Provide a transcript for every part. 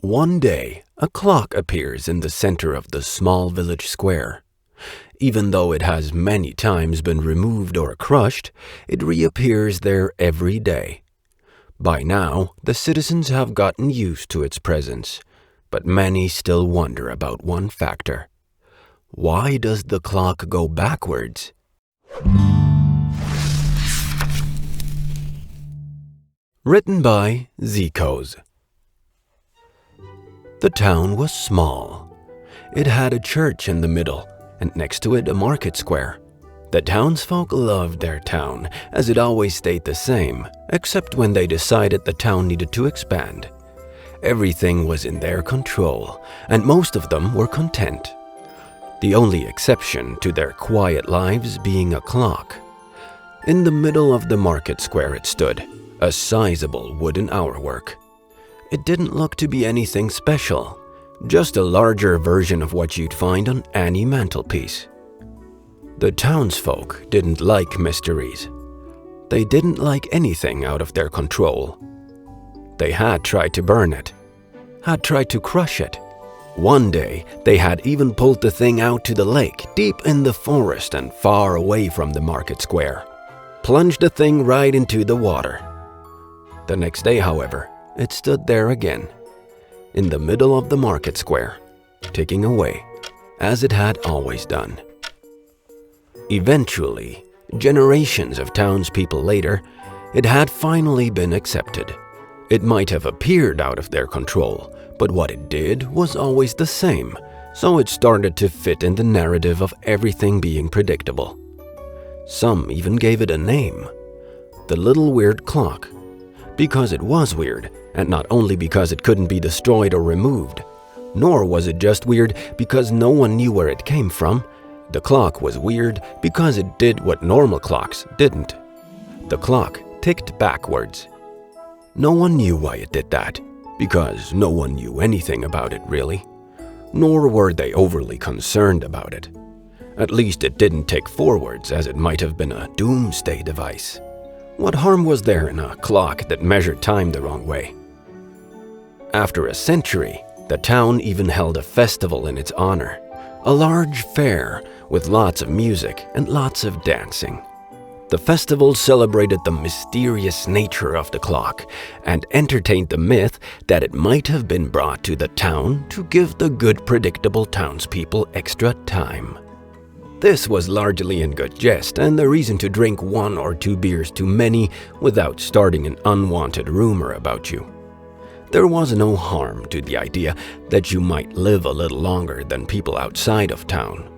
One day, a clock appears in the center of the small village square. Even though it has many times been removed or crushed, it reappears there every day. By now, the citizens have gotten used to its presence, but many still wonder about one factor. Why does the clock go backwards? Written by Zeekoes. The town was small. It had a church in the middle, and next to it a market square. The townsfolk loved their town, as it always stayed the same, except when they decided the town needed to expand. Everything was in their control, and most of them were content. The only exception to their quiet lives being a clock. In the middle of the market square it stood, a sizable wooden hourwork. It didn't look to be anything special, just a larger version of what you'd find on any mantelpiece. The townsfolk didn't like mysteries. They didn't like anything out of their control. They had tried to burn it, had tried to crush it. One day, they had even pulled the thing out to the lake, deep in the forest and far away from the market square. Plunged the thing right into the water. The next day, however, it stood there again, in the middle of the market square, ticking away, as it had always done. Eventually, generations of townspeople later, it had finally been accepted. It might have appeared out of their control, but what it did was always the same, so it started to fit in the narrative of everything being predictable. Some even gave it a name, the Little Weird Clock, because it was weird, and not only because it couldn't be destroyed or removed, nor was it just weird because no one knew where it came from. The clock was weird because it did what normal clocks didn't. The clock ticked backwards. No one knew why it did that, because no one knew anything about it really, nor were they overly concerned about it. At least it didn't tick forwards, as it might have been a doomsday device. What harm was there in a clock that measured time the wrong way? After a century, the town even held a festival in its honor, a large fair with lots of music and lots of dancing. The festival celebrated the mysterious nature of the clock and entertained the myth that it might have been brought to the town to give the good, predictable townspeople extra time. This was largely in good jest and the reason to drink 1 or 2 beers too many without starting an unwanted rumor about you. There was no harm to the idea that you might live a little longer than people outside of town.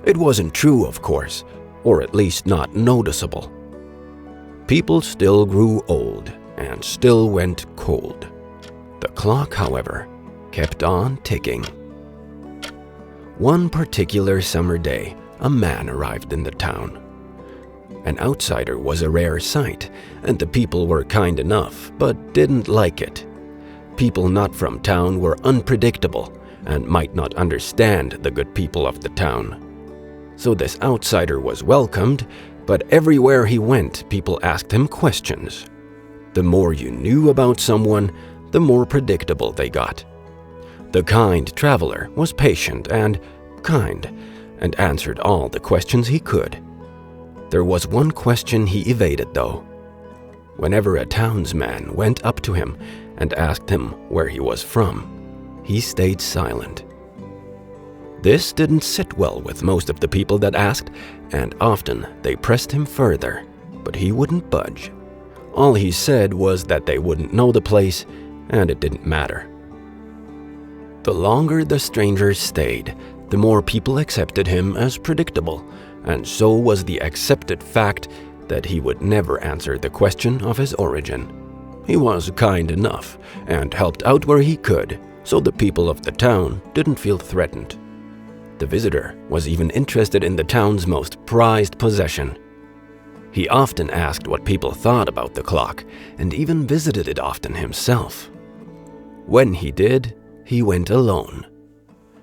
It wasn't true, of course, or at least not noticeable. People still grew old and still went cold. The clock, however, kept on ticking. One particular summer day, a man arrived in the town. An outsider was a rare sight, and the people were kind enough, but didn't like it. People not from town were unpredictable and might not understand the good people of the town. So this outsider was welcomed, but everywhere he went, people asked him questions. The more you knew about someone, the more predictable they got. The kind traveler was patient and kind, and answered all the questions he could. There was one question he evaded, though. Whenever a townsman went up to him and asked him where he was from, he stayed silent. This didn't sit well with most of the people that asked, and often they pressed him further, but he wouldn't budge. All he said was that they wouldn't know the place, and it didn't matter. The longer the stranger stayed, the more people accepted him as predictable, and so was the accepted fact that he would never answer the question of his origin. He was kind enough and helped out where he could, so the people of the town didn't feel threatened. The visitor was even interested in the town's most prized possession. He often asked what people thought about the clock, and even visited it often himself. When he did, he went alone.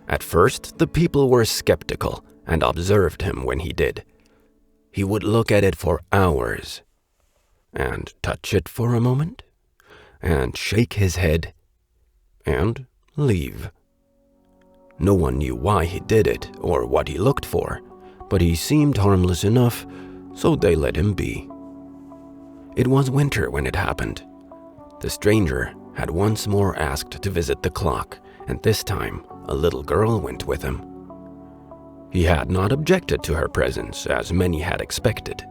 At first, the people were skeptical and observed him when he did. He would look at it for hours, and touch it for a moment, and shake his head, and leave. No one knew why he did it or what he looked for, but he seemed harmless enough, so they let him be. It was winter when it happened. The stranger had once more asked to visit the clock, and this time a little girl went with him. He had not objected to her presence, as many had expected.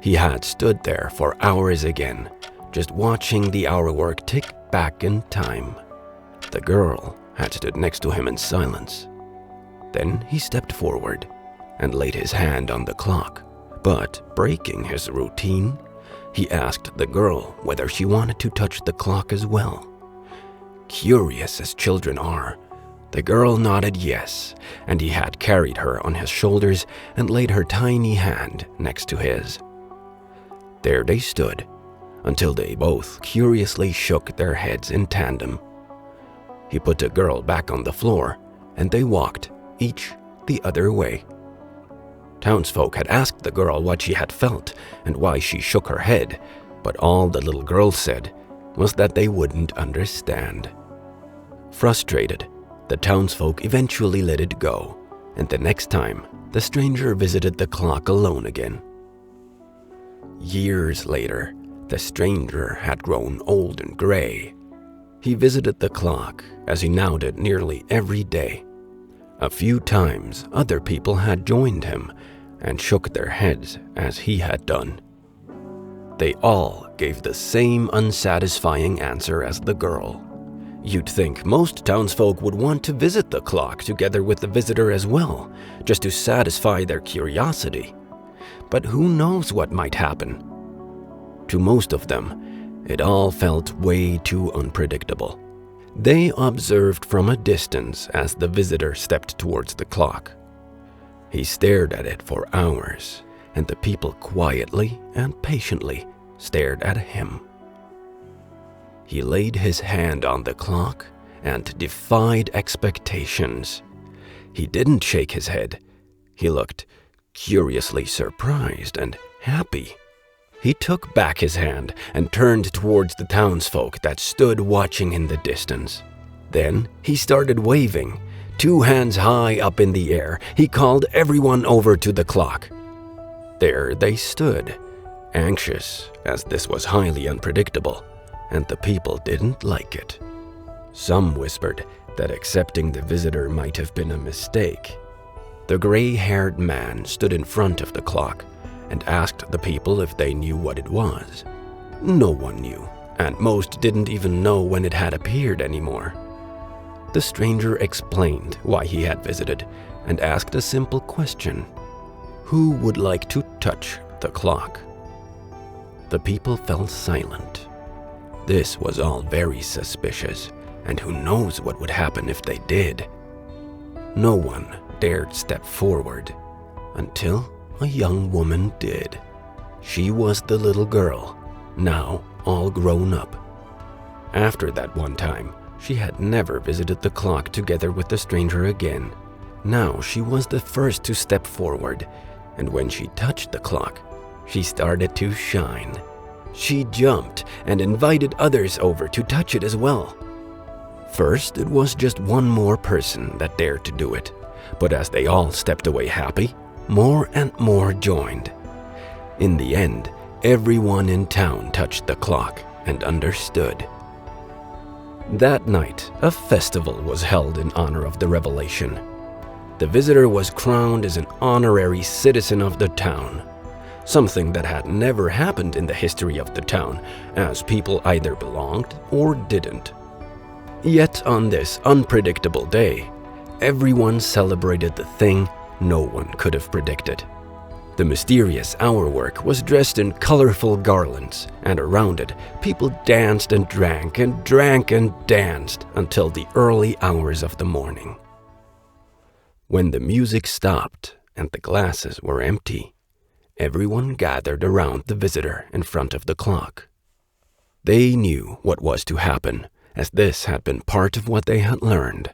He had stood there for hours again, just watching the hour work tick back in time. The girl had stood next to him in silence. Then he stepped forward and laid his hand on the clock, but breaking his routine, he asked the girl whether she wanted to touch the clock as well. Curious as children are, the girl nodded yes, and he had carried her on his shoulders and laid her tiny hand next to his. There they stood, until they both curiously shook their heads in tandem. He put the girl back on the floor, and they walked, each the other way. Townsfolk had asked the girl what she had felt and why she shook her head, but all the little girl said was that they wouldn't understand. Frustrated, the townsfolk eventually let it go, and the next time, the stranger visited the clock alone again. Years later, the stranger had grown old and gray. He visited the clock, as he now did nearly every day. A few times, other people had joined him and shook their heads as he had done. They all gave the same unsatisfying answer as the girl. You'd think most townsfolk would want to visit the clock together with the visitor as well, just to satisfy their curiosity. But who knows what might happen? To most of them, it all felt way too unpredictable. They observed from a distance as the visitor stepped towards the clock. He stared at it for hours, and the people quietly and patiently stared at him. He laid his hand on the clock and defied expectations. He didn't shake his head. He looked curiously surprised and happy. He took back his hand and turned towards the townsfolk that stood watching in the distance. Then he started waving, 2 hands high up in the air. He called everyone over to the clock. There they stood, anxious, as this was highly unpredictable, and the people didn't like it. Some whispered that accepting the visitor might have been a mistake. The gray-haired man stood in front of the clock and asked the people if they knew what it was. No one knew, and most didn't even know when it had appeared anymore. The stranger explained why he had visited and asked a simple question: who would like to touch the clock? The people fell silent. This was all very suspicious, and who knows what would happen if they did. No one dared step forward until a young woman did. She was the little girl, now all grown up. After that one time, she had never visited the clock together with the stranger again. Now she was the first to step forward, and when she touched the clock, she started to shine. She jumped and invited others over to touch it as well. First, it was just one more person that dared to do it, but as they all stepped away happy, more and more joined. In the end, everyone in town touched the clock and understood. That night, a festival was held in honor of the revelation. The visitor was crowned as an honorary citizen of the town, something that had never happened in the history of the town, as people either belonged or didn't. Yet on this unpredictable day, everyone celebrated the thing no one could have predicted. The mysterious hour work was dressed in colorful garlands, and around it, people danced and drank and drank and danced until the early hours of the morning. When the music stopped and the glasses were empty, everyone gathered around the visitor in front of the clock. They knew what was to happen, as this had been part of what they had learned.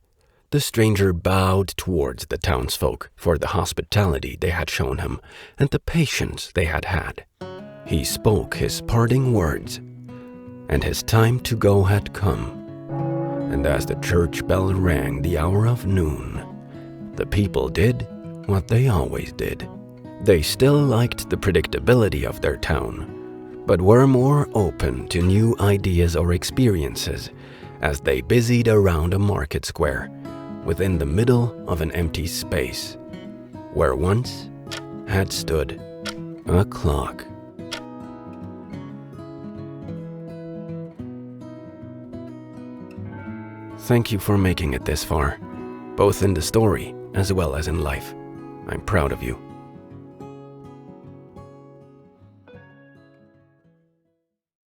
The stranger bowed towards the townsfolk for the hospitality they had shown him and the patience they had had. He spoke his parting words, and his time to go had come. and as the church bell rang the hour of noon, the people did what they always did. They still liked the predictability of their town, but were more open to new ideas or experiences as they busied around a market square within the middle of an empty space, where once had stood a clock. Thank you for making it this far, both in the story as well as in life. I'm proud of you.